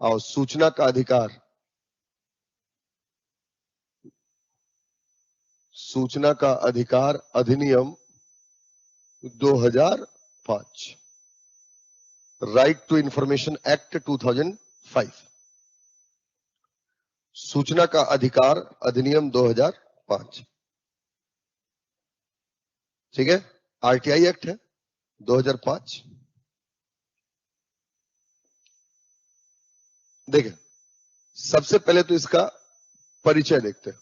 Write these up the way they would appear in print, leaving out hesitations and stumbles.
और सूचना का अधिकार, सूचना का अधिकार अधिनियम 2005, राइट टू इंफॉर्मेशन एक्ट 2005, सूचना का अधिकार अधिनियम 2005, ठीक है। आरटीआई एक्ट है 2005। देखें, सबसे पहले तो इसका परिचय देखते हैं,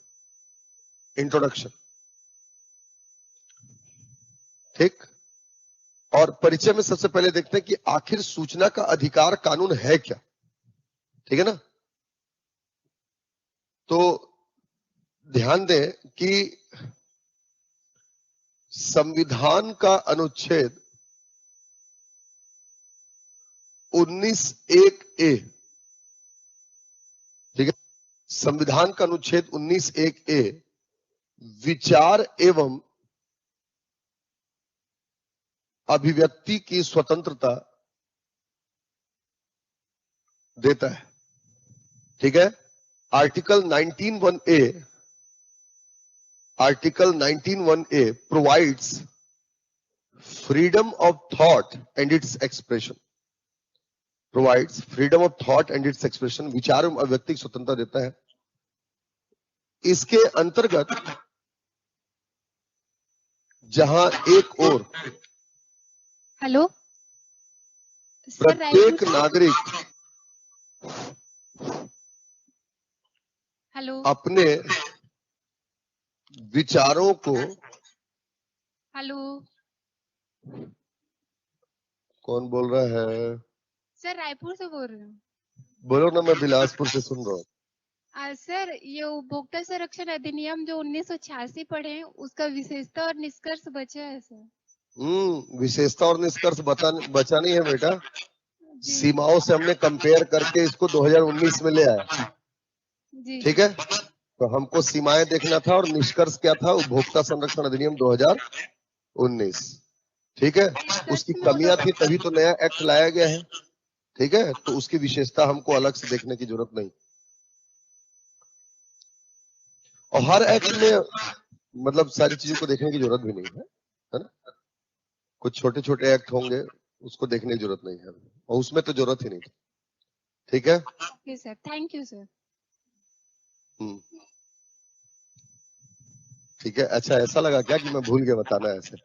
इंट्रोडक्शन, ठीक। और परिचय में सबसे पहले देखते हैं कि आखिर सूचना का अधिकार कानून है क्या, ठीक है ना। तो ध्यान दें कि संविधान का अनुच्छेद 19(1)(a), ठीक है, संविधान का अनुच्छेद 19(1)(a) विचार एवं अभिव्यक्ति की स्वतंत्रता देता है, ठीक है। Article 19(1)(a), article 19(1)(a provides freedom of thought and its expression, provides freedom of thought and its expression, विचार एवं अभिव्यक्ति की स्वतंत्रता देता है। इसके अंतर्गत जहां एक और हेलो प्रत्येक नागरिक हेलो अपने विचारों को, हेलो कौन बोल रहा है? सर, रायपुर से बोल रहे हूँ। बोलो ना, मैं बिलासपुर से सुन रहा हूँ। सर, ये उपभोक्ता संरक्षण अधिनियम जो 1986 पढ़े हैं, उसका विशेषता और निष्कर्ष बचा है सर। विशेषता और निष्कर्ष बचा नहीं है बेटा, सीमाओं से हमने कंपेयर करके इसको 2019 में ले आया, ठीक है। तो हमको सीमाएं देखना था और निष्कर्ष क्या था, उपभोक्ता संरक्षण अधिनियम 2019, ठीक है। उसकी कमियां थी तभी तो नया एक्ट लाया गया है, ठीक है। तो उसकी विशेषता हमको अलग से देखने की जरूरत नहीं। और हर एक्ट में मतलब सारी चीजों को देखने की जरूरत भी नहीं है ना। कुछ छोटे छोटे एक्ट होंगे उसको देखने की जरूरत नहीं है, और उसमें तो जरूरत ही नहीं थी, ठीक है। Okay sir, thank you sir. ठीक है। अच्छा, ऐसा लगा क्या कि मैं भूल गया बताना ऐसे?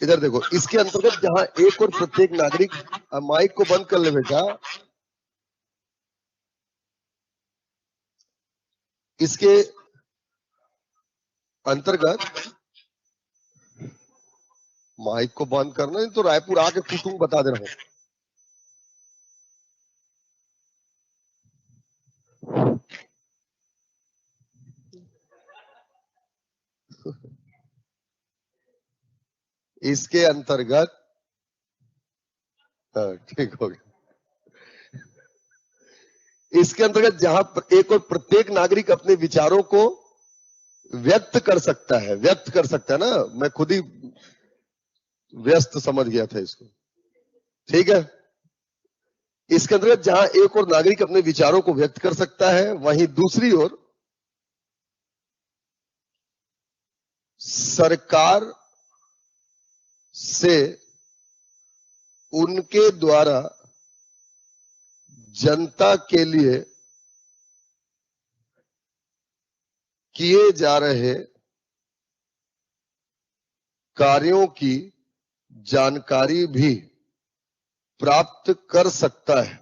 इधर देखो, इसके अंतर्गत जहां एक और प्रत्येक नागरिक, माइक को बंद कर ले बेटा, इसके अंतर्गत माइक को बंद करना, नहीं तो रायपुर आके कुटुंब बता दे रहा हूं। इसके अंतर्गत, ठीक हो गया। इसके अंतर्गत जहां एक और प्रत्येक नागरिक अपने विचारों को व्यक्त कर सकता है, व्यक्त कर सकता है ना, मैं खुद ही व्यस्त समझ गया था इसको, ठीक है। इसके अंतर्गत जहां एक और नागरिक अपने विचारों को व्यक्त कर सकता है, वहीं दूसरी ओर सरकार से उनके द्वारा जनता के लिए किए जा रहे कार्यों की जानकारी भी प्राप्त कर सकता है,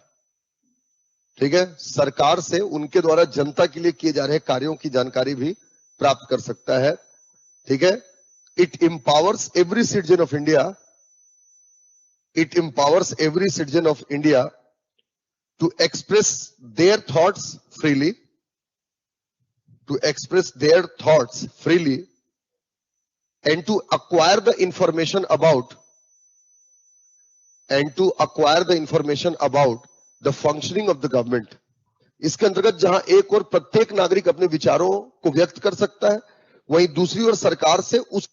ठीक है। सरकार से उनके द्वारा जनता के लिए किए जा रहे कार्यों की जानकारी भी प्राप्त कर सकता है, ठीक है। It empowers every citizen of India, it empowers every citizen of India to express their thoughts freely, to express their thoughts freely, and to acquire the information about, and to acquire the information about the functioning of the government. इसके अंतर्गत जहां एक और प्रत्येक नागरिक अपने विचारों को व्यक्त कर सकता है, वहीं दूसरी ओर सरकार से उस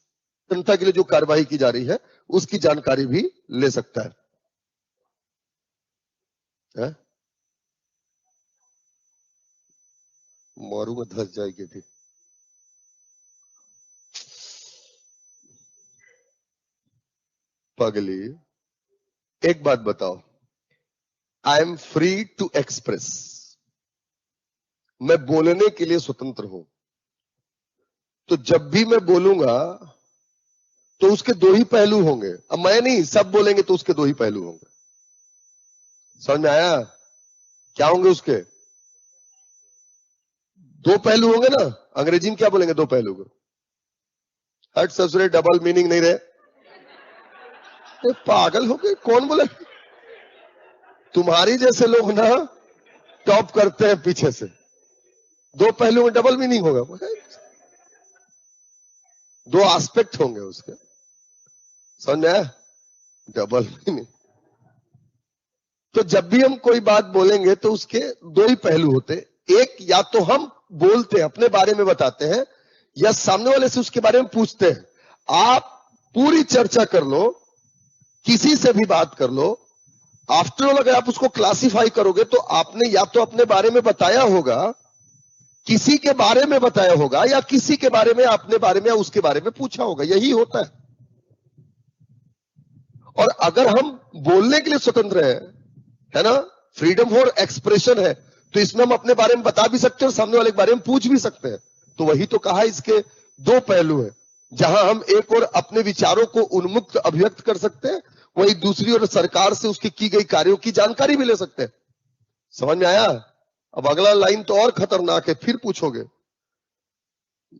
जनता के लिए जो कार्यवाही की जा रही है उसकी जानकारी भी ले सकता है। है? मारूंगा 10 जाएगी थी। पगली, एक बात बताओ, I am free to express, मैं बोलने के लिए स्वतंत्र हूं, तो जब भी मैं बोलूंगा तो उसके दो ही पहलू होंगे। अब मैं नहीं, सब बोलेंगे तो उसके दो ही पहलू होंगे। समझ में आया? क्या होंगे उसके? दो पहलू होंगे ना। अंग्रेजी में क्या बोलेंगे दो पहलू को? हट ससुरे, डबल मीनिंग नहीं रहे। पागल हो गए, कौन बोले? तुम्हारी जैसे लोग ना टॉप करते हैं पीछे से। दो पहलू में डबल मीनिंग होगा, दो एस्पेक्ट होंगे उसके। समझ में आया? Double meaning. तो जब भी हम कोई बात बोलेंगे तो उसके दो ही पहलू होते। एक, या तो हम बोलते हैं, अपने बारे में बताते हैं, या सामने वाले से उसके बारे में पूछते हैं। आप पूरी चर्चा कर लो, किसी से भी बात कर लो, आफ्टर ऑल अगर आप उसको क्लासिफाई करोगे तो आपने या तो अपने बारे में बताया होगा, किसी के बारे में बताया होगा, या किसी के बारे में, अपने बारे में या उसके बारे में पूछा होगा। यही होता है। और अगर हम बोलने के लिए स्वतंत्र है ना, फ्रीडम फॉर एक्सप्रेशन है, तो इसमें हम अपने बारे में बता भी सकते हैं और सामने वाले के बारे में पूछ भी सकते हैं। तो वही तो कहा, इसके दो पहलू हैं, जहां हम एक और अपने विचारों को उन्मुक्त अभिव्यक्त कर सकते हैं, वही दूसरी ओर सरकार से उसकी की गई कार्यों की जानकारी भी ले सकते हैं। समझ में आया? अब अगला लाइन तो और खतरनाक है, फिर पूछोगे।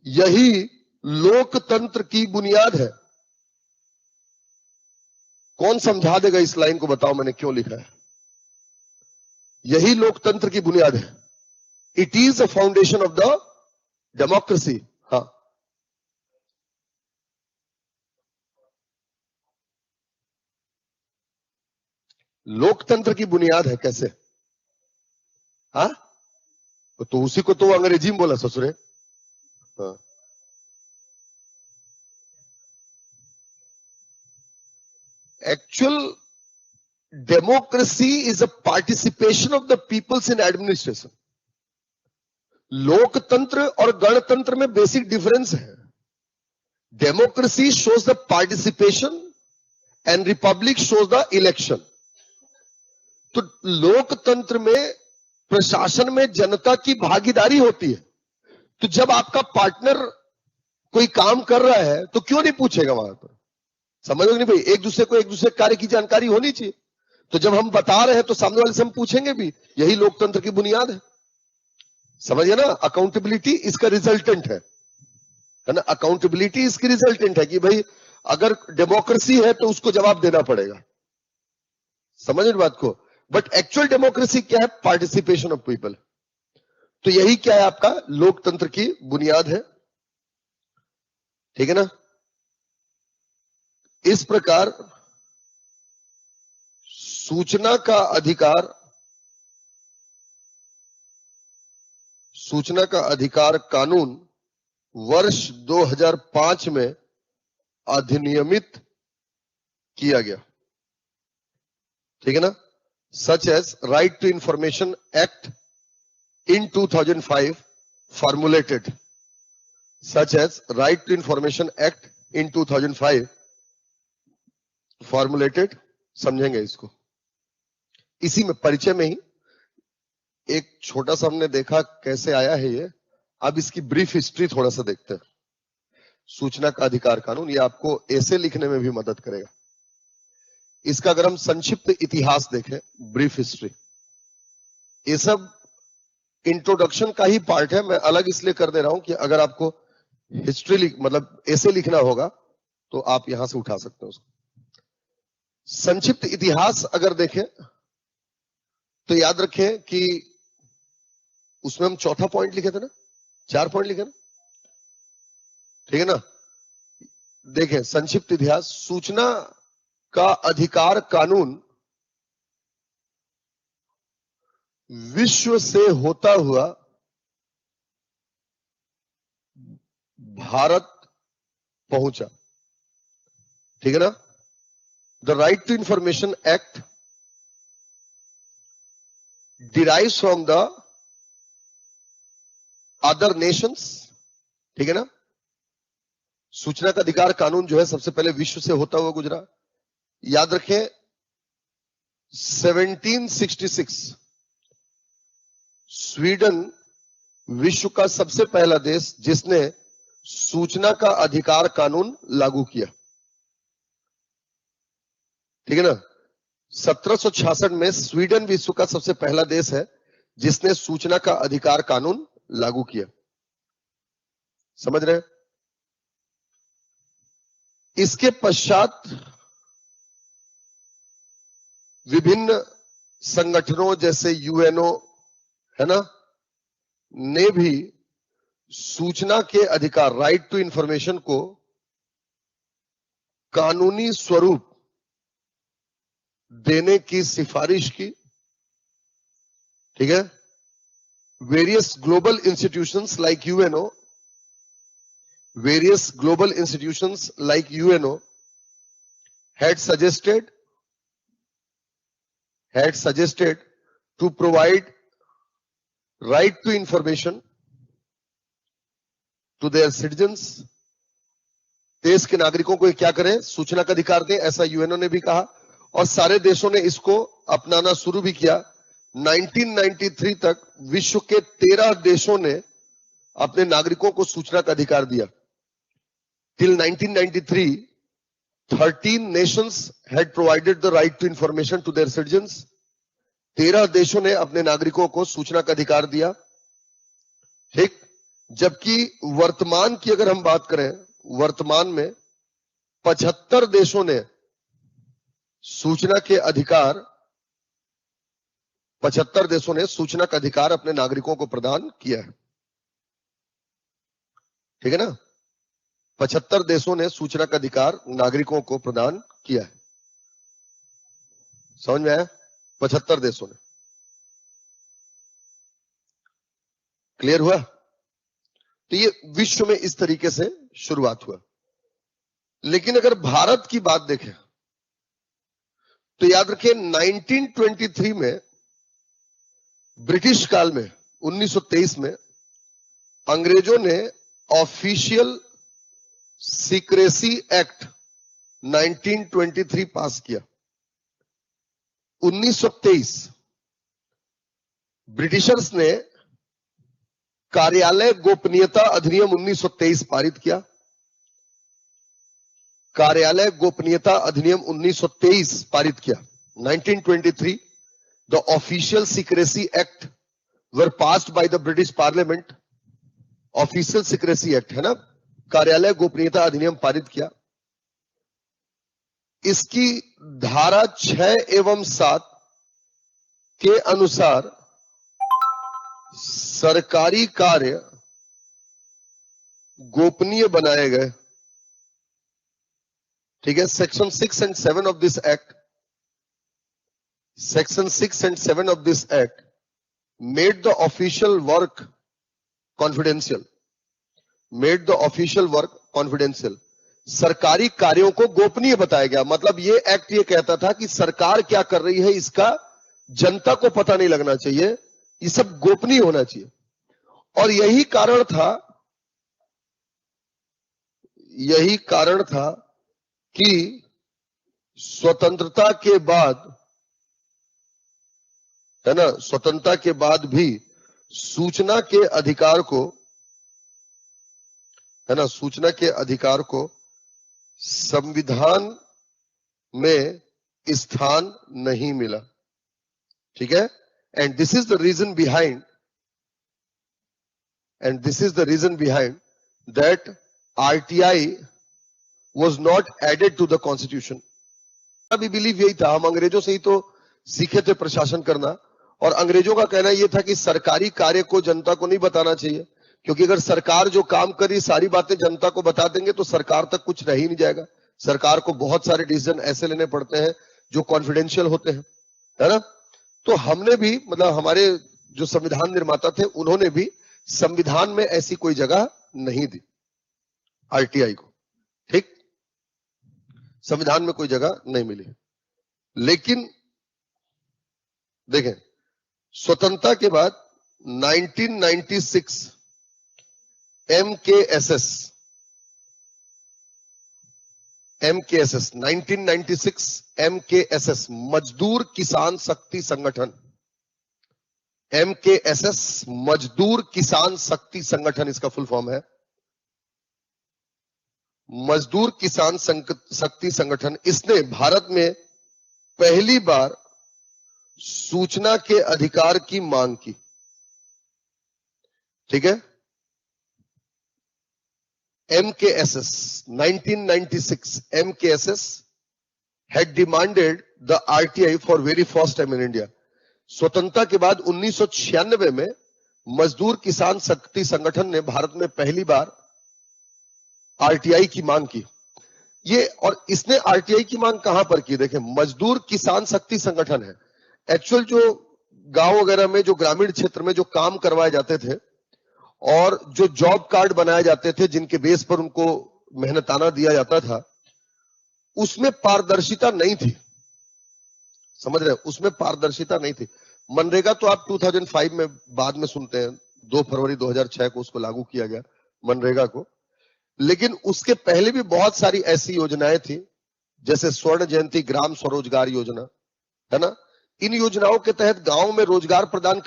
यही लोकतंत्र की बुनियाद है। कौन समझा देगा इस लाइन को? बताओ मैंने क्यों लिखा है। यही लोकतंत्र की बुनियाद है। It is a foundation of the democracy. हाँ, लोकतंत्र की बुनियाद है। कैसे? हाँ, तो उसी को तो अंग्रेजी में बोला ससुरे। हाँ, actual democracy is a participation of the peoples in administration. लोकतंत्र और गणतंत्र में बेसिक डिफरेंस है। Democracy shows the participation and republic shows the election. तो लोकतंत्र में प्रशासन में जनता की भागीदारी होती है। तो जब आपका पार्टनर कोई काम कर रहा है तो क्यों नहीं पूछेगा वहां पर? समझोगे नहीं भाई? एक दूसरे को एक दूसरे कार्य की जानकारी होनी चाहिए। तो जब हम बता रहे हैं तो सामने वाले से हम पूछेंगे भी। यही लोकतंत्र की बुनियाद है। समझिए ना? अकाउंटेबिलिटी इसका रिजल्टेंट है ना? अकाउंटेबिलिटी इसकी रिजल्टेंट है कि भाई अगर डेमोक्रेसी है तो उसको जवाब देना पड़ेगा। समझ रहे बात को? बट एक्चुअल डेमोक्रेसी क्या है? Participation of people. तो यही क्या है? आपका लोकतंत्र की बुनियाद है। ठीक है ना? इस प्रकार सूचना का अधिकार कानून वर्ष 2005 में अधिनियमित किया गया। ठीक है ना? Such as right to information act in 2005 formulated, such as right to information act in 2005 formulated। समझेंगे इसको। इसी में परिचय में ही एक छोटा सा हमने देखा कैसे आया है ये। अब इसकी ब्रीफ हिस्ट्री थोड़ा सा देखते हैं। सूचना का अधिकार कानून, ये आपको ऐसे लिखने में भी मदद करेगा। इसका अगर हम संक्षिप्त इतिहास देखें, ब्रीफ हिस्ट्री, ये सब इंट्रोडक्शन का ही पार्ट है। मैं अलग इसलिए कर दे रहा हूं कि अगर आपको हिस्ट्री मतलब ऐसे लिखना होगा तो आप यहां से उठा सकते हो उसको। संक्षिप्त इतिहास अगर देखें तो याद रखें कि उसमें हम चौथा पॉइंट लिखे थे ना, 4 पॉइंट लिखे ना, ठीक है ना? देखें संक्षिप्त इतिहास। सूचना का अधिकार कानून विश्व से होता हुआ भारत पहुंचा। ठीक है ना? The right to information act derives from the other nations, ठीक है ना। सूचना का अधिकार कानून जो है सबसे पहले विश्व से होता हुआ गुजरा। याद रखें 1766 स्वीडन विश्व का सबसे पहला देश जिसने सूचना का अधिकार कानून लागू किया, ठीक है ना। 1766 में स्वीडन विश्व का सबसे पहला देश है जिसने सूचना का अधिकार कानून लागू किया। समझ रहे हैं? इसके पश्चात विभिन्न संगठनों जैसे यूएनओ है ना ने भी सूचना के अधिकार, राइट टू इंफॉर्मेशन को कानूनी स्वरूप देने की सिफारिश की, ठीक है। Various global institutions like UNO, various global institutions like UNO had suggested to provide right to information to their citizens। देश के नागरिकों को क्या करें, सूचना का अधिकार दें, ऐसा यूएनओ ने भी कहा और सारे देशों ने इसको अपनाना शुरू भी किया। 1993 तक विश्व के 13 देशों ने अपने नागरिकों को सूचना का अधिकार दिया। Till 1993, 13 nations had provided the right to information to their citizens। 13 देशों ने अपने नागरिकों को सूचना का अधिकार दिया, ठीक। जबकि वर्तमान की अगर हम बात करें, वर्तमान में 75 देशों ने सूचना के अधिकार, 75 देशों ने सूचना का अधिकार अपने नागरिकों को प्रदान किया है, ठीक है ना। 75 देशों ने सूचना का अधिकार नागरिकों को प्रदान किया है। समझ में आया? 75 देशों ने। क्लियर हुआ? तो ये विश्व में इस तरीके से शुरुआत हुआ। लेकिन अगर भारत की बात देखें तो याद रखें 1923 में ब्रिटिश काल में 1923 में अंग्रेजों ने ऑफिशियल सीक्रेसी एक्ट 1923 पास किया। 1923 ब्रिटिशर्स ने कार्यालय गोपनीयता अधिनियम 1923 पारित किया। कार्यालय गोपनीयता अधिनियम 1923 पारित किया। 1923 the official secrecy act were passed by the British Parliament। Official secrecy act है ना, कार्यालय गोपनीयता अधिनियम पारित किया। इसकी धारा 6 एवं 7 के अनुसार सरकारी कार्य गोपनीय बनाए गए, ठीक है। Section 6 and 7 of this act, section 6 and 7 of this act made the official work confidential, made the official work confidential। सरकारी कार्यों को गोपनीय बताया गया। मतलब ये एक्ट ये कहता था कि सरकार क्या कर रही है इसका जनता को पता नहीं लगना चाहिए, ये सब गोपनीय होना चाहिए। और यही कारण था कि स्वतंत्रता के बाद, है ना, स्वतंत्रता के बाद भी सूचना के अधिकार को, है ना, सूचना के अधिकार को संविधान में स्थान नहीं मिला, ठीक है। And this is the reason behind that RTI was not added to the constitution। अभी बिलीव यही था, हम अंग्रेजों से ही तो सीखे थे प्रशासन करना, और अंग्रेजों का कहना यह था कि सरकारी कार्य को जनता को नहीं बताना चाहिए, क्योंकि अगर सरकार जो काम करी सारी बातें जनता को बता देंगे तो सरकार तक कुछ रह ही नहीं जाएगा। सरकार को बहुत सारे डिसीजन ऐसे लेने पड़ते हैं जो कॉन्फिडेंशियल होते हैं, है ना। तो हमने भी, मतलब हमारे जो संविधान निर्माता थे उन्होंने भी संविधान में ऐसी कोई जगह नहीं दी आरटीआई को, ठीक। संविधान में कोई जगह नहीं मिली। लेकिन देखें स्वतंत्रता के बाद 1996 MKSS 1996 MKSS मजदूर किसान शक्ति संगठन, MKSS मजदूर किसान शक्ति संगठन इसका फुल फॉर्म है। मजदूर किसान शक्ति संगठन, इसने भारत में पहली बार सूचना के अधिकार की मांग की। ठीक है, MKSS 1996 MKSS had demanded the RTI for very first time in India। स्वतंत्रता के बाद 1996 में मजदूर किसान शक्ति संगठन ने भारत में पहली बार RTI की मांग की। ये और इसने RTI की मांग कहां पर की? देखें, मजदूर किसान शक्ति संगठन है। एक्चुअल जो गांव वगैरह में, जो ग्रामीण क्षेत्र में जो काम करवाए जाते थे और जो जॉब कार्ड बनाए जाते थे जिनके बेस पर उनको मेहनताना दिया जाता था, उसमें पारदर्शिता नहीं थी। समझ रहे? उसमें पारदर्शिता नहीं थी। मनरेगा तो आप 2005 में बाद में सुनते हैं, 2 फरवरी 2006 को उसको लागू किया गया मनरेगा को। लेकिन उसके पहले भी बहुत सारी ऐसी योजनाएं थी, जैसे स्वर्ण जयंती ग्राम स्वरोजगार योजना, है ना। इन योजनाओं के तहत गांव में रोजगार प्रदान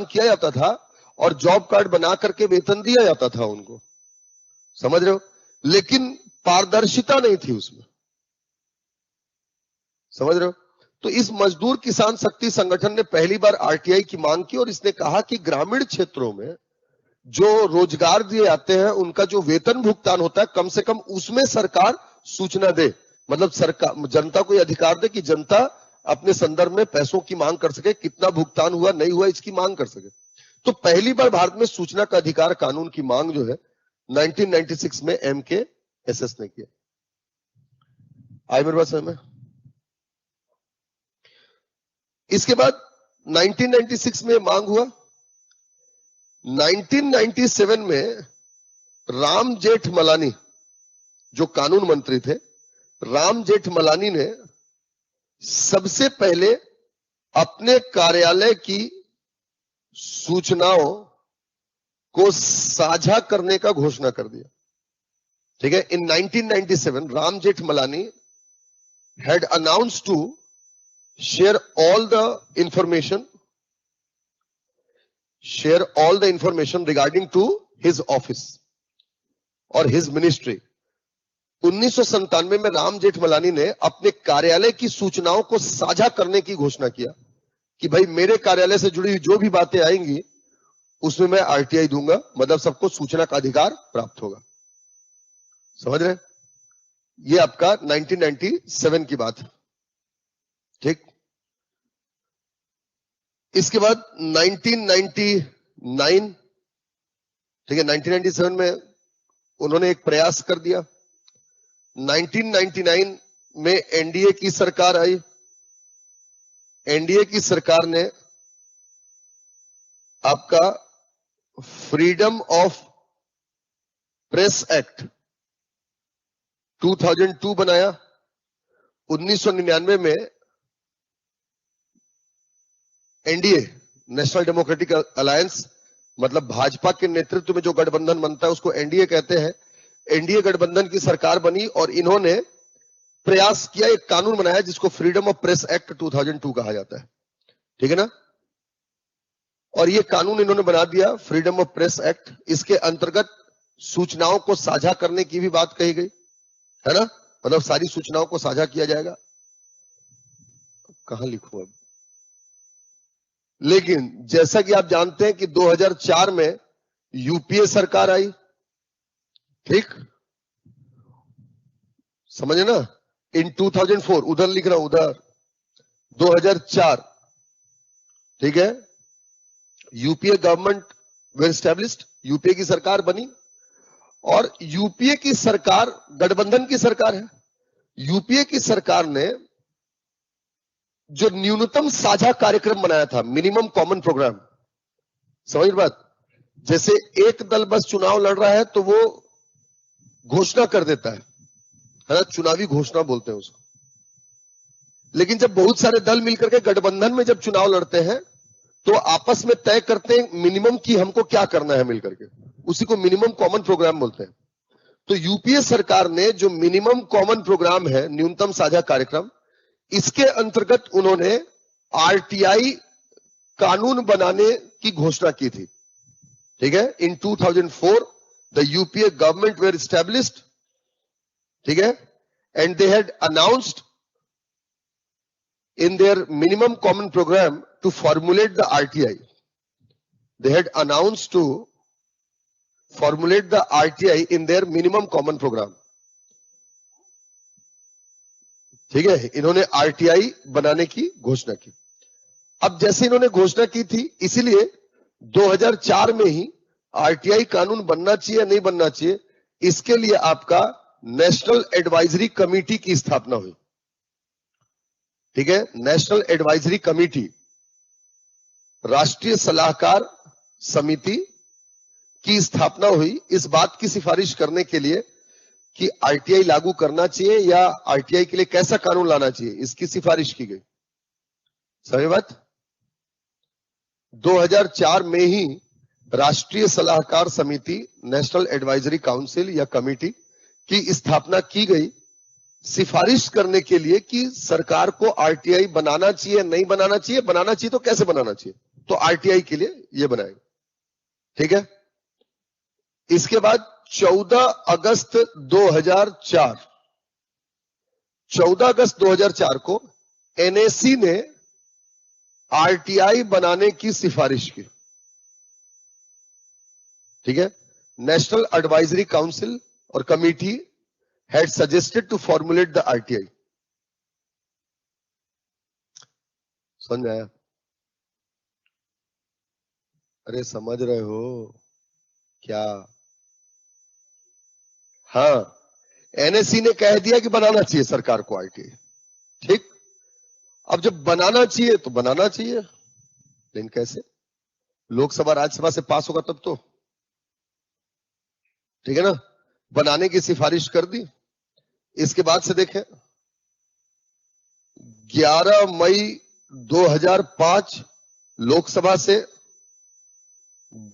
किया जाता था और जॉब कार्ड बना करके वेतन दिया जाता था उनको। समझ रहे हो? लेकिन पारदर्शिता नहीं थी उसमें। समझ रहे हो? तो इस मजदूर किसान शक्ति संगठन ने पहली बार RTI की मांग की और इसने कहा कि ग्रामीण क्षेत्रों में जो रोजगार दिए जाते हैं उनका जो वेतन भुगतान होता है, कम से कम उसमें सरकार सूचना दे। मतलब सरकार जनता को यह अधिकार दे कि जनता अपने संदर्भ में पैसों की मांग कर सके, कितना भुगतान हुआ नहीं हुआ इसकी मांग कर सके। तो पहली बार भारत में सूचना का अधिकार कानून की मांग जो है 1996 में MKSS ने किया। आई मेरे पास में। इसके बाद 1996 में मांग हुआ। 1997 में राम जेठमलानी जो कानून मंत्री थे, राम जेठमलानी ने सबसे पहले अपने कार्यालय की सूचनाओं को साझा करने का घोषणा कर दिया। ठीक है, इन 1997 Ram Jethmalani had announced to share all the information regarding to his office और his ministry। 1997 में राम जेठमलानी ने अपने कार्यालय की सूचनाओं को साझा करने की घोषणा किया कि भाई मेरे कार्यालय से जुड़ी जो भी बातें आएंगी उसमें मैं RTI दूंगा, मतलब सबको सूचना का अधिकार प्राप्त होगा। समझ रहे? ये आपका 1997 की बात है। ठीक, इसके बाद 1999, ठीक है, 1997 में उन्होंने एक प्रयास कर दिया। 1999 में NDA की सरकार आई। NDA की सरकार ने आपका फ्रीडम ऑफ प्रेस एक्ट 2002 बनाया। 1999 में NDA नेशनल डेमोक्रेटिक अलायंस, मतलब भाजपा के नेतृत्व में जो गठबंधन बनता है उसको NDA कहते हैं। NDA गठबंधन की सरकार बनी और इन्होंने प्रयास किया, एक कानून बनाया जिसको फ्रीडम ऑफ प्रेस एक्ट 2002 कहा जाता है। ठीक है ना। और ये कानून इन्होंने बना दिया, फ्रीडम ऑफ प्रेस एक्ट। इसके अंतर्गत सूचनाओं को साझा करने की भी बात कही गई, है ना। मतलब सारी सूचनाओं को साझा किया जाएगा। कहां लिखूं अब? लेकिन जैसा कि आप जानते हैं कि 2004 में UPA सरकार आई। ठीक, समझे ना। इन 2004, उधर लिख रहा हूं, उधर 2004, ठीक है, UPA गवर्नमेंट वे एस्टैब्लिश्ड, UPA की सरकार बनी। और UPA की सरकार गठबंधन की सरकार है। UPA की सरकार ने जो न्यूनतम साझा कार्यक्रम बनाया था, मिनिमम कॉमन प्रोग्राम, समझ बात, जैसे एक दल बस चुनाव लड़ रहा है तो वो घोषणा कर देता है ना, चुनावी घोषणा बोलते हैं उसको। लेकिन जब बहुत सारे दल मिलकर के गठबंधन में जब चुनाव लड़ते हैं तो आपस में तय करते हैं मिनिमम की हमको क्या करना है मिलकर के, उसी को मिनिमम कॉमन प्रोग्राम बोलते हैं। तो यूपीए सरकार ने जो मिनिमम कॉमन प्रोग्राम है, न्यूनतम साझा कार्यक्रम, इसके अंतर्गत उन्होंने आरटीआई कानून बनाने की घोषणा की थी। ठीक है, in 2004 the UPA government were established, ठीक है, and they had announced in their minimum common program to formulate the RTI. They had announced to formulate the RTI in their minimum common program. ठीक है, इन्होंने RTI बनाने की घोषणा की। अब जैसे इन्होंने घोषणा की थी, इसीलिए 2004 में ही RTI कानून बनना चाहिए नहीं बनना चाहिए, इसके लिए आपका नेशनल एडवाइजरी कमेटी की स्थापना हुई। ठीक है, नेशनल एडवाइजरी कमेटी, राष्ट्रीय सलाहकार समिति की स्थापना हुई इस बात की सिफारिश करने के लिए कि आरटीआई लागू करना चाहिए या आरटीआई के लिए कैसा कानून लाना चाहिए, इसकी सिफारिश की गई। समझ बात? 2004 में ही राष्ट्रीय सलाहकार समिति, नेशनल एडवाइजरी काउंसिल या कमेटी की स्थापना की गई सिफारिश करने के लिए कि सरकार को आरटीआई बनाना चाहिए नहीं बनाना चाहिए, बनाना चाहिए तो कैसे बनाना चाहिए, तो आरटीआई के लिए ये बनाएंगे। ठीक है, इसके बाद 14 अगस्त 2004 को एनएसी ने आरटीआई बनाने की सिफारिश की। ठीक है, नेशनल एडवाइजरी काउंसिल और committee had suggested to formulate the RTI. समझ आया? अरे समझ रहे हो क्या? हाँ, एनएससी ने कह दिया कि बनाना चाहिए सरकार को आरटीआई। ठीक, अब जब बनाना चाहिए तो बनाना चाहिए, लेकिन कैसे? लोकसभा राज्यसभा से पास होगा तब तो। ठीक है ना, बनाने की सिफारिश कर दी। इसके बाद से देखें, 11 मई 2005 लोकसभा से,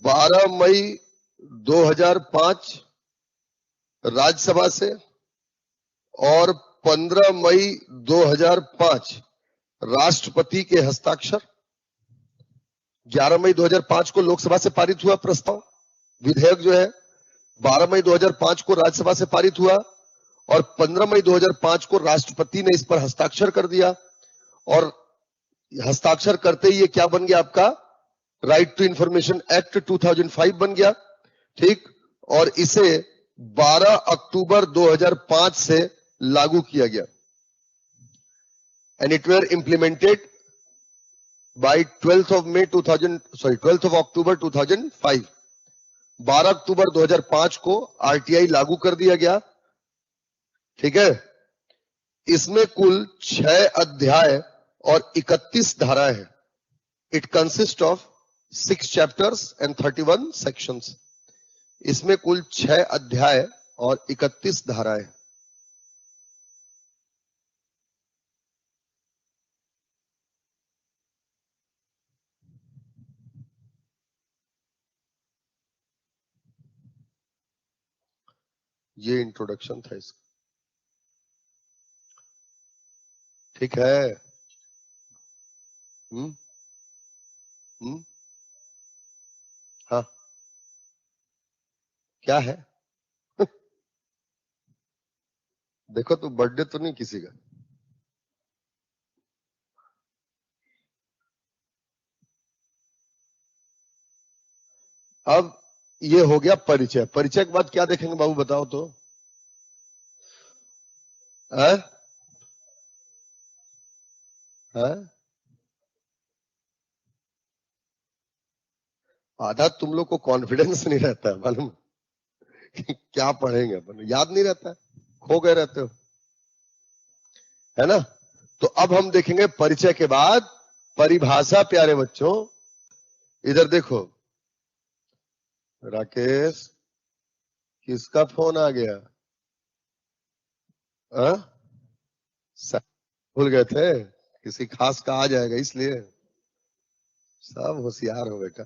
12 मई 2005 राज्यसभा से और 15 मई 2005 राष्ट्रपति के हस्ताक्षर। 11 मई 2005 को लोकसभा से पारित हुआ प्रस्ताव, विधेयक जो है 12 मई 2005 को राज्यसभा से पारित हुआ और 15 मई 2005 को राष्ट्रपति ने इस पर हस्ताक्षर कर दिया। और हस्ताक्षर करते ही ये क्या बन गया आपका? राइट टू इंफॉर्मेशन एक्ट 2005 बन गया। ठीक, और इसे 12 अक्टूबर 2005 से लागू किया गया। And it were implemented by 12th of October 2005। 12 अक्टूबर 2005 को आरटीआई लागू कर दिया गया। ठीक है, इसमें कुल 6 अध्याय और 31 धाराएं हैं। It consist of 6 chapters and 31 sections. इसमें कुल 6 अध्याय और 31 धाराएं। ये इंट्रोडक्शन था इसका। ठीक है, हाँ, क्या है? देखो तो बर्थडे तो नहीं किसी का? अब ये हो गया परिचय। परिचय के बाद क्या देखेंगे बाबू, बताओ तो? है? है? आधा तुम लोग को कॉन्फिडेंस नहीं रहता है, मालूम? क्या पढ़ेंगे अपन, याद नहीं रहता है, खो गए रहते हो, है ना? तो अब हम देखेंगे परिचय के बाद परिभाषा। प्यारे बच्चों इधर देखो, राकेश किसका फोन आ गया? भूल गए थे? किसी खास का आ जाएगा इसलिए। सब होशियार हो बेटा।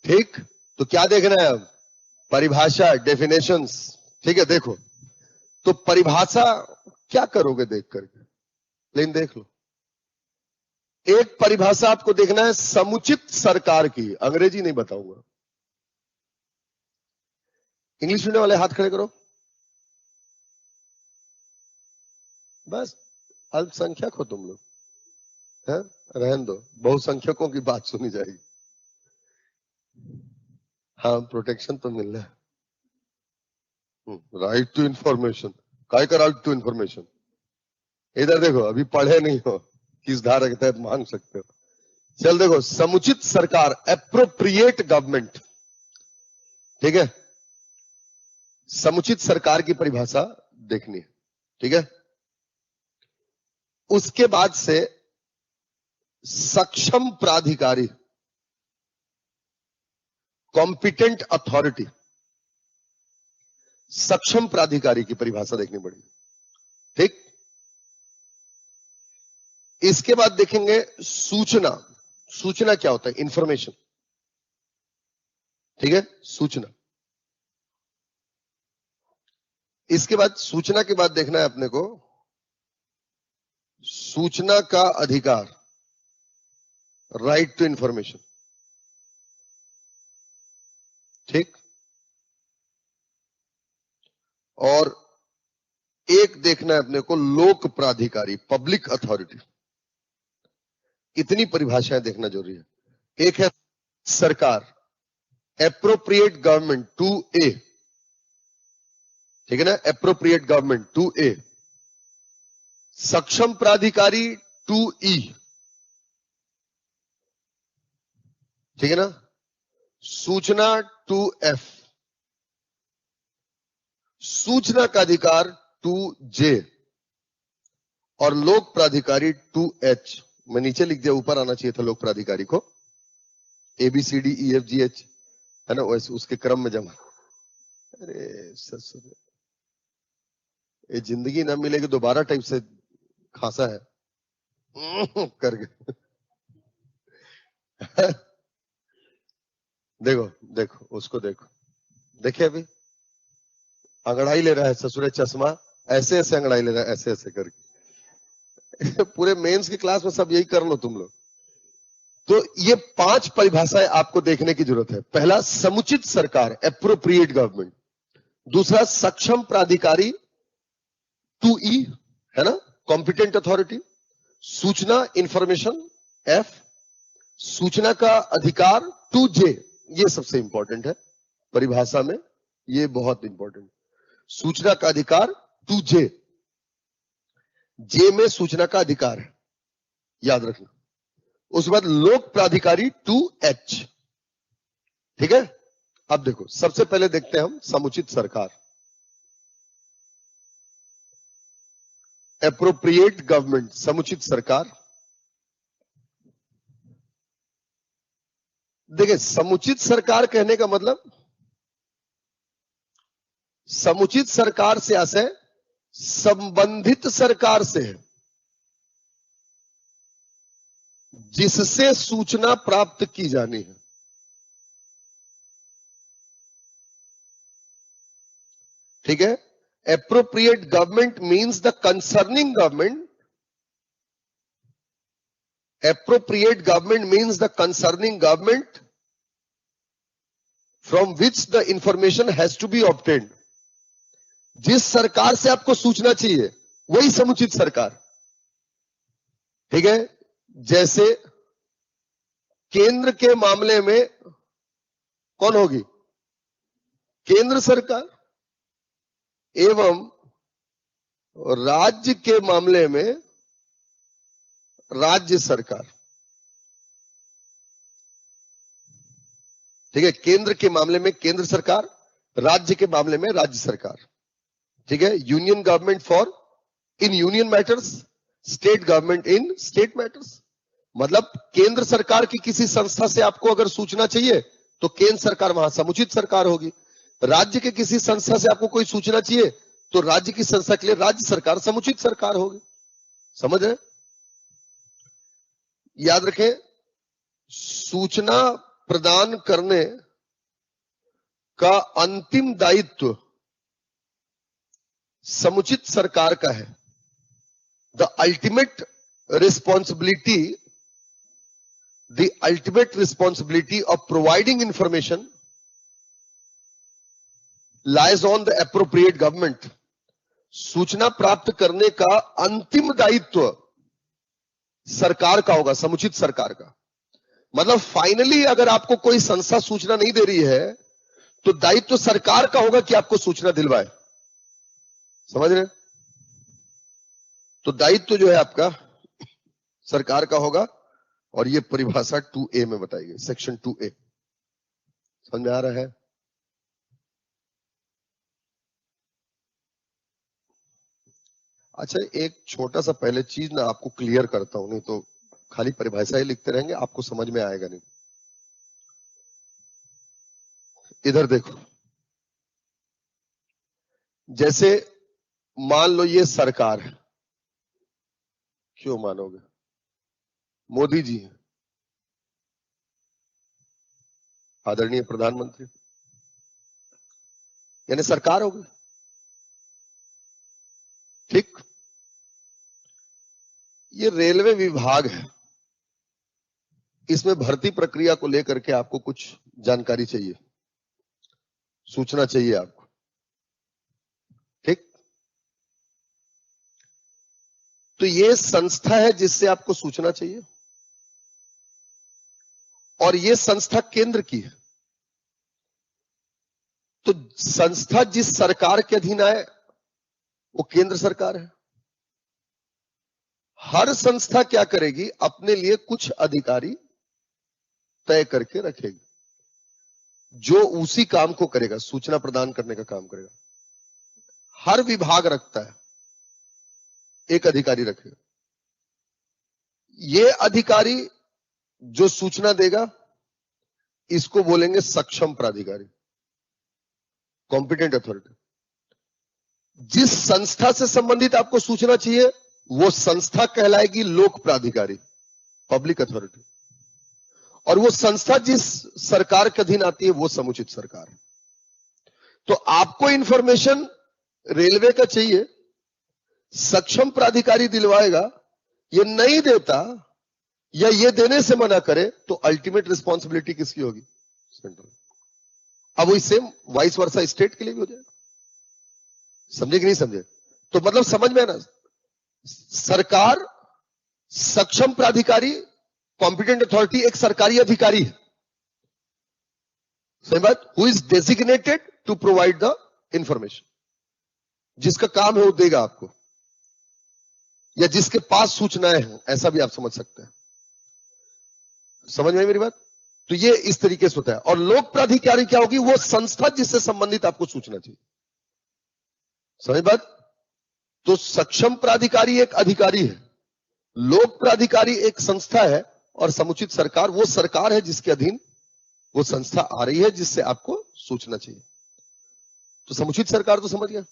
ठीक, तो क्या देखना है अब? परिभाषा, डेफिनेशंस। ठीक है, देखो तो परिभाषा क्या करोगे देख करके, लेकिन देख लो। एक परिभाषा आपको देखना है समुचित सरकार की, अंग्रेजी नहीं बताऊंगा। इंग्लिश सुनने वाले हाथ खड़े करो। बस अल्पसंख्यक हो तुम लोग, हैं? रहन दो, बहुसंख्यकों की बात सुनी जाएगी। हाँ, प्रोटेक्शन तो मिल रहा है। राइट टू इंफॉर्मेशन, काय का राइट टू इंफॉर्मेशन? इधर देखो, अभी पढ़े नहीं हो, किस धारा के तहत मांग सकते हो। चल देखो, समुचित सरकार, एप्रोप्रिएट गवर्नमेंट। ठीक है, समुचित सरकार की परिभाषा देखनी है। ठीक है, उसके बाद से सक्षम प्राधिकारी, कॉम्पिटेंट अथॉरिटी, सक्षम प्राधिकारी की परिभाषा देखनी पड़ेगी। ठीक, इसके बाद देखेंगे सूचना। सूचना क्या होता है? इंफॉर्मेशन। ठीक है, सूचना। इसके बाद सूचना के बाद देखना है अपने को सूचना का अधिकार, राइट टू इंफॉर्मेशन। ठीक, और एक देखना है अपने को लोक प्राधिकारी, पब्लिक अथॉरिटी। इतनी परिभाषाएं देखना जरूरी है। एक है सरकार, एप्रोप्रिएट गवर्नमेंट, 2A। ठीक है ना, एप्रोप्रिएट गवर्नमेंट 2A। सक्षम प्राधिकारी 2E। ठीक है ना, सूचना 2F, सूचना का अधिकार 2J, और लोक प्राधिकारी 2H। मैं नीचे लिख दिया, ऊपर आना चाहिए था लोक प्राधिकारी को, ABCDEFGH, है ना, वैसे उसके क्रम में जमा। अरे ससुर, ये जिंदगी ना मिलेगी दोबारा टाइप से खासा है करके। देखो देखो उसको देखो, देखे अभी अंगड़ाई ले रहा है ससुरे, चश्मा ऐसे ऐसे अंगड़ाई ले रहा है, ऐसे ऐसे करके। पूरे मेंस की क्लास में सब यही कर लो तुम लोग। तो ये 5 परिभाषाएं आपको देखने की जरूरत है। पहला समुचित सरकार, एप्रोप्रिएट गवर्नमेंट। दूसरा सक्षम प्राधिकारी 2E, है ना, कॉम्पिटेंट अथॉरिटी। सूचना, इंफॉर्मेशन F। सूचना का अधिकार 2J, ये सबसे इंपॉर्टेंट है परिभाषा में, ये बहुत इंपॉर्टेंट। सूचना का अधिकार 2J, J में सूचना का अधिकार है, याद रखना। उसके बाद लोक प्राधिकारी 2H। ठीक है, अब देखो सबसे पहले देखते हैं हम समुचित सरकार, एप्रोप्रिएट गवर्नमेंट, समुचित सरकार। देखिए, समुचित सरकार कहने का मतलब, समुचित सरकार से आशय संबंधित सरकार से है, जिससे सूचना प्राप्त की जानी है। ठीक है, appropriate government means the concerning government, appropriate government means the concerning government from which the information has to be obtained। जिस सरकार से आपको सूचना चाहिए वही समुचित सरकार। ठीक है, जैसे केंद्र के मामले में कौन होगी? केंद्र सरकार, एवं राज्य के मामले में राज्य सरकार। ठीक है, केंद्र के मामले में केंद्र सरकार, राज्य के मामले में राज्य सरकार। ठीक है, union government for in union matters, state government in state matters. मतलब केंद्र सरकार की किसी संस्था से आपको अगर सूचना चाहिए तो केंद्र सरकार वहां समुचित सरकार होगी। राज्य के किसी संस्था से आपको कोई सूचना चाहिए तो राज्य की संस्था के लिए राज्य सरकार समुचित सरकार होगी। समझ रहे? याद रखें, सूचना प्रदान करने का अंतिम दायित्व समुचित सरकार का है। The ultimate responsibility of providing information lies on the appropriate government. सूचना प्राप्त करने का अंतिम दायित्व सरकार का होगा, समुचित सरकार का। मतलब फाइनली अगर आपको कोई संस्था सूचना नहीं दे रही है तो दायित्व सरकार का होगा कि आपको सूचना दिलवाए। समझ रहे? तो दायित्व जो है आपका सरकार का होगा, और ये परिभाषा 2A में बताई गई, सेक्शन 2A। समझ में आ रहा है? अच्छा, एक छोटा सा पहले चीज ना आपको क्लियर करता हूं, नहीं तो खाली परिभाषा ही लिखते रहेंगे, आपको समझ में आएगा नहीं। इधर देखो, जैसे मान लो ये सरकार है, क्यों मानोगे? मोदी जी हैं, आदरणीय प्रधानमंत्री, यानी सरकार होगी, ठीक? ये रेलवे विभाग है, इसमें भर्ती प्रक्रिया को लेकर के आपको कुछ जानकारी चाहिए, सूचना चाहिए आपको, ठीक? तो ये संस्था है जिससे आपको सूचना चाहिए, और ये संस्था केंद्र की है। तो संस्था जिस सरकार के अधीन आए वो केंद्र सरकार है। हर संस्था क्या करेगी, अपने लिए कुछ अधिकारी तय करके रखेगी जो उसी काम को करेगा, सूचना प्रदान करने का काम करेगा। हर विभाग रखता है, एक अधिकारी रखेगा। ये अधिकारी जो सूचना देगा इसको बोलेंगे सक्षम प्राधिकारी, कॉम्पिटेंट अथॉरिटी। जिस संस्था से संबंधित आपको सूचना चाहिए वो संस्था कहलाएगी लोक प्राधिकारी, पब्लिक अथॉरिटी। और वो संस्था जिस सरकार के अधीन आती है वो समुचित सरकार है। तो आपको इंफॉर्मेशन रेलवे का चाहिए, सक्षम प्राधिकारी दिलवाएगा। ये नहीं देता या ये देने से मना करे तो अल्टीमेट रिस्पॉन्सिबिलिटी किसकी होगी? सेंट्रल। अब वही सेम वाइस वर्सा स्टेट के लिए भी हो जाएगा। समझे कि नहीं समझे? तो मतलब समझ में आना, सरकार, सक्षम प्राधिकारी, कॉम्पिटेंट अथॉरिटी एक सरकारी अधिकारी है, सही बात, who is designated to provide the information. जिसका काम है वो देगा आपको, या जिसके पास सूचनाएं हैं, ऐसा भी आप समझ सकते हैं। समझ में आई मेरी बात? तो ये इस तरीके से होता है। और लोक प्राधिकारी क्या होगी? वो संस्था जिससे संबंधित आपको सूचना चाहिए। समझ बात? तो सक्षम प्राधिकारी एक अधिकारी है, लोक प्राधिकारी एक संस्था है, और समुचित सरकार वो सरकार है जिसके अधीन वो संस्था आ रही है जिससे आपको सूचना चाहिए। तो समुचित सरकार तो समझ गया।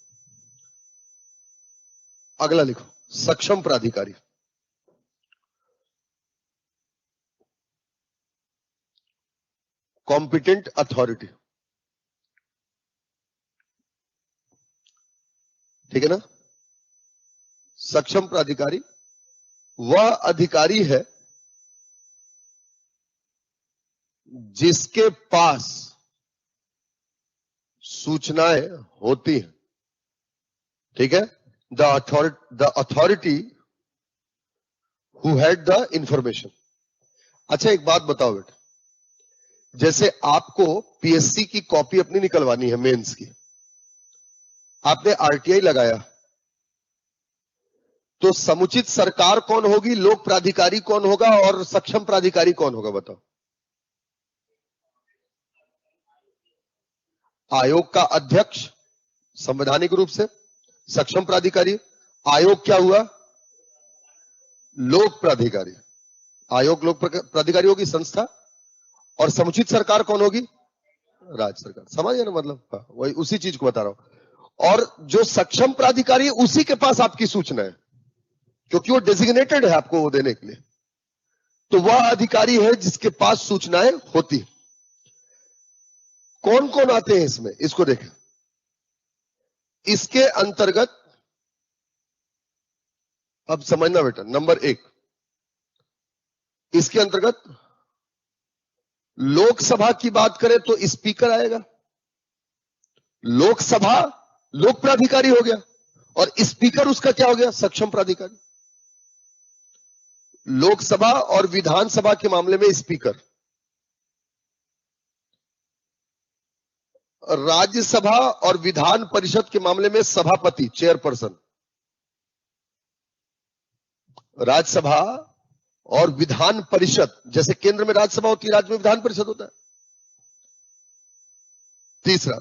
अगला लिखो, सक्षम प्राधिकारी। कॉम्पिटेंट अथॉरिटी, ठीक है ना? सक्षम प्राधिकारी वह अधिकारी है जिसके पास सूचनाएं होती हैं, ठीक है? The authority who had the information. अच्छा, एक बात बताओ बेटा, जैसे आपको पीएससी की कॉपी अपनी निकलवानी है, मेंस की, आपने आरटीआई लगाया, तो समुचित सरकार कौन होगी, लोक प्राधिकारी कौन होगा, और सक्षम प्राधिकारी कौन होगा? बताओ। आयोग का अध्यक्ष संवैधानिक रूप से, सक्षम प्राधिकारी। आयोग क्या हुआ? लोक प्राधिकारी। आयोग लोक प्राधिकारी होगी संस्था, और समुचित सरकार कौन होगी? राज्य सरकार। समझिए ना मतलब? हाँ, वही उसी चीज को बता रहा हूं। और जो सक्षम प्राधिकारी है उसी के पास आपकी सूचना है, क्योंकि वो डेजिग्नेटेड है आपको वो देने के लिए। तो वह अधिकारी है जिसके पास सूचनाएं होती। कौन कौन आते हैं इसमें, इसको देखें। इसके अंतर्गत अब समझना बेटा, नंबर 1, इसके अंतर्गत लोकसभा की बात करें तो स्पीकर आएगा। लोकसभा लोक प्राधिकारी हो गया और स्पीकर उसका क्या हो गया, सक्षम प्राधिकारी। लोकसभा और विधानसभा के मामले में स्पीकर, राज्यसभा और विधान परिषद के मामले में सभापति, चेयरपर्सन। राज्यसभा और विधान परिषद, जैसे केंद्र में राज्यसभा होती है, राज्य में विधान परिषद होता है। तीसरा,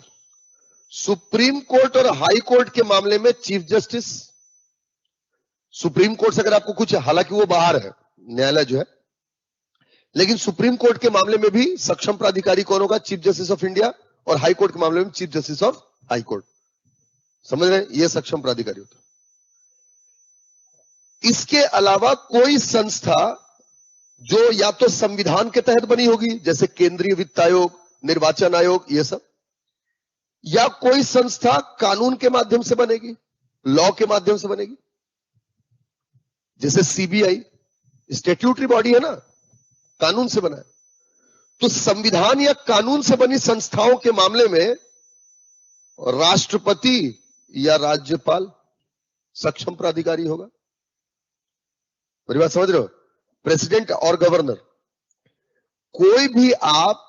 सुप्रीम कोर्ट और हाई कोर्ट के मामले में चीफ जस्टिस। सुप्रीम कोर्ट से अगर आपको कुछ, हालांकि वो बाहर है न्यायालय जो है, लेकिन सुप्रीम कोर्ट के मामले में भी सक्षम प्राधिकारी कौन होगा, चीफ जस्टिस ऑफ इंडिया, और हाई कोर्ट के मामले में chief justice of high court. समझ रहे हैं, ये सक्षम प्राधिकारी होता है। इसके अलावा कोई संस्था जो या तो संविधान के तहत बनी होगी, जैसे केंद्रीय वित्त आयोग, निर्वाचन आयोग, ये सब, या कोई संस्था कानून के माध्यम से बनेगी, लॉ के माध्यम से बनेगी, जैसे सीबीआई स्टैट्यूटरी बॉडी है ना, कानून से बना है। तो संविधान या कानून से बनी संस्थाओं के मामले में राष्ट्रपति या राज्यपाल सक्षम प्राधिकारी होगा। मेरी बात समझ रहे हो, प्रेसिडेंट और गवर्नर। कोई भी आप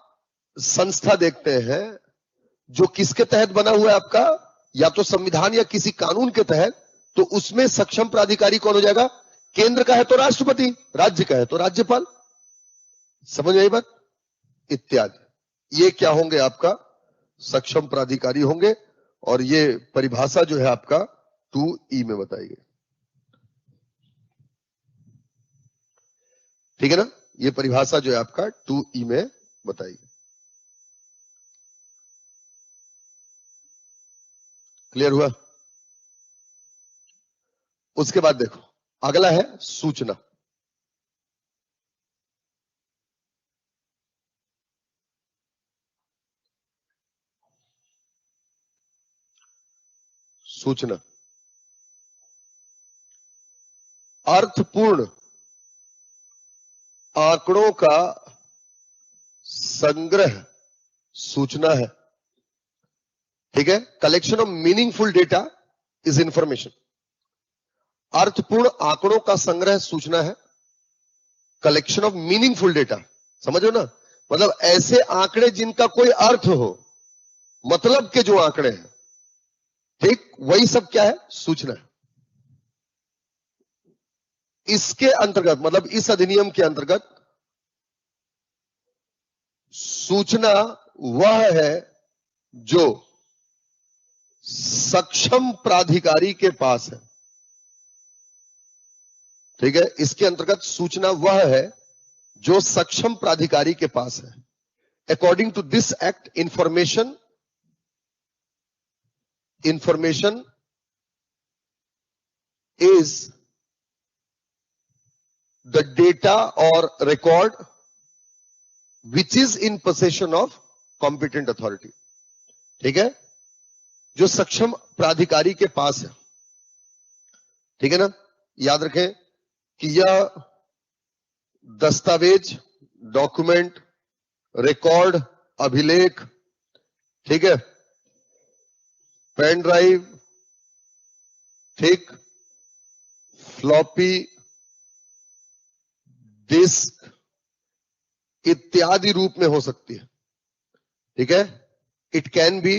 संस्था देखते हैं जो किसके तहत बना हुआ है आपका, या तो संविधान या किसी कानून के तहत, तो उसमें सक्षम प्राधिकारी कौन हो जाएगा, केंद्र का है तो राष्ट्रपति, राज्य का है तो राज्यपाल। समझ में आई बात, इत्यादि। ये क्या होंगे, आपका सक्षम प्राधिकारी होंगे, और ये परिभाषा जो है आपका 2E में बताई गई। ठीक है ना, ये परिभाषा जो है आपका 2E में बताई गई। क्लियर हुआ। उसके बाद देखो, अगला है सूचना। सूचना अर्थपूर्ण आंकड़ों का संग्रह सूचना है। ठीक है, collection of meaningful data is information. अर्थपूर्ण आंकड़ों का संग्रह सूचना है, कलेक्शन ऑफ मीनिंगफुल डेटा, समझो ना, मतलब ऐसे आंकड़े जिनका कोई अर्थ हो, मतलब के जो आंकड़े हैं, ठीक, वही सब क्या है, सूचना है। इसके अंतर्गत, मतलब इस अधिनियम के अंतर्गत सूचना वह है जो सक्षम प्राधिकारी के पास है। ठीक है, इसके अंतर्गत सूचना वह है जो सक्षम प्राधिकारी के पास है। According to this act, information is the data or record which is in possession of competent authority. ठीक है, जो सक्षम प्राधिकारी के पास है। ठीक है ना, याद रखें कि यह दस्तावेज, डॉक्यूमेंट, रिकॉर्ड, अभिलेख, ठीक है, पेन ड्राइव, ठीक, फ्लॉपी डिस्क इत्यादि रूप में हो सकती है। ठीक है, it can be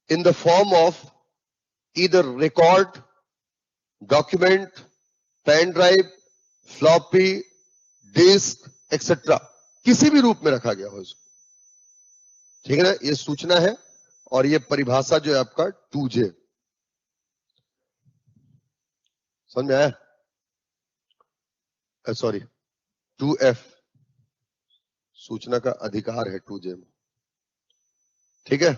in the form of either record, document, pen drive, floppy disk etcetera, किसी भी रूप में रखा गया हो इसको। ठीक है ना, ये सूचना है, और ये परिभाषा जो है आपका 2J। समझ में आया, सॉरी 2F, सूचना का अधिकार है 2J में। ठीक है।